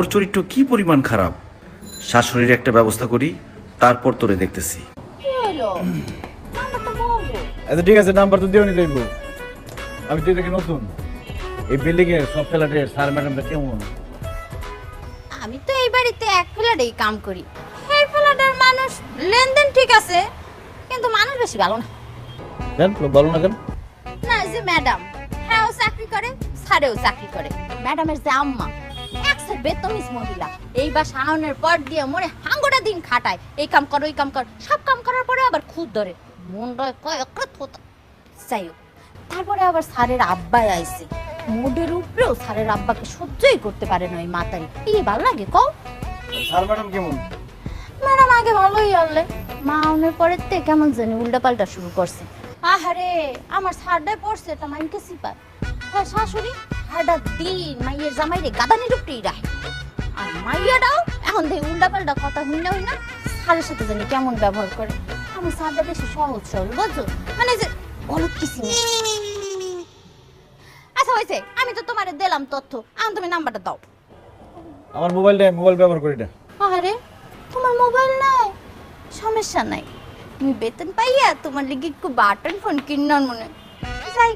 তোর চরিত্র কি পরিমাণ খারাপ। শাশুড়ির একটা ব্যবস্থা করি, তারপর তোরে দেখতেছি। কি হলো নাম্বারটা বলো। আচ্ছা ঠিক আছে, নাম্বার তো দিও নি দেখবো। আমি তুই দেখি নতুন এই বিল্ডিং এর সব ফ্ল্যাটের স্যার ম্যাডামটা কেমন? আমি তো এই বাড়িতে এক ফ্ল্যাটেই কাম করি। এই ফ্ল্যাটের মানুষ লেনদেন ঠিক আছে, কিন্তু মানুষ বেশি ভালো না। কেন বলো না কেন? না, এই যে ম্যাডাম, হ্যাঁ ও চাকরি করে, স্যারেও চাকরি করে। ম্যাডামের যে আম্মা একসের বেতনিস মহিলা, এই বা শাওনের পর দিয়ে মনে হাঙ্গোটা দিন খাটায়, এই কাম কর ওই কাম কর, সব কাম করার পরে আবার খুদ ধরে মনটা কয় একটা থোতা। যাই হোক, তারপরে আবার স্যারের আব্বাই আইছে, মুডের উপরেও স্যারের আব্বাকে সহ্যই করতে পারে না ওই মাতারি। এই ভালো লাগে কও? স্যার ম্যাডাম কেমন? ম্যাডাম আগে ভালোই আনলে, মা আউনের পরের থেকে কেমন জানি উল্টাপাল্টা শুরু করছে। আহারে আমার ছাড়টাই পড়ছে, এটা মাইনকে সিপার হ্যাঁ শাশুড়ি হাড়া দিন মাইয়ের জামাইরে গাদানির উপরেই রাখে। আর মাইয়াটাও এখন দেখি উল্টাপাল্টা কথা হই না স্যারের সাথে জানি কেমন ব্যবহার করে। আমার স্যারটা বেশি সহজ সরল, বুঝছো, মানে যে গলত কিছু নেই। আচ্ছা হয়েছে, আমি তো তোমারে দিলাম তথ্য, এখন তুমি নাম্বারটা দাও। আমার মোবাইল ব্যবহার করি না। আরে তোমার মোবাইল নাই, সমস্যা নাই, তুমি বেতন পাইয়া তোমার লিগে একটু বাটন ফোন কিনার মনে যাই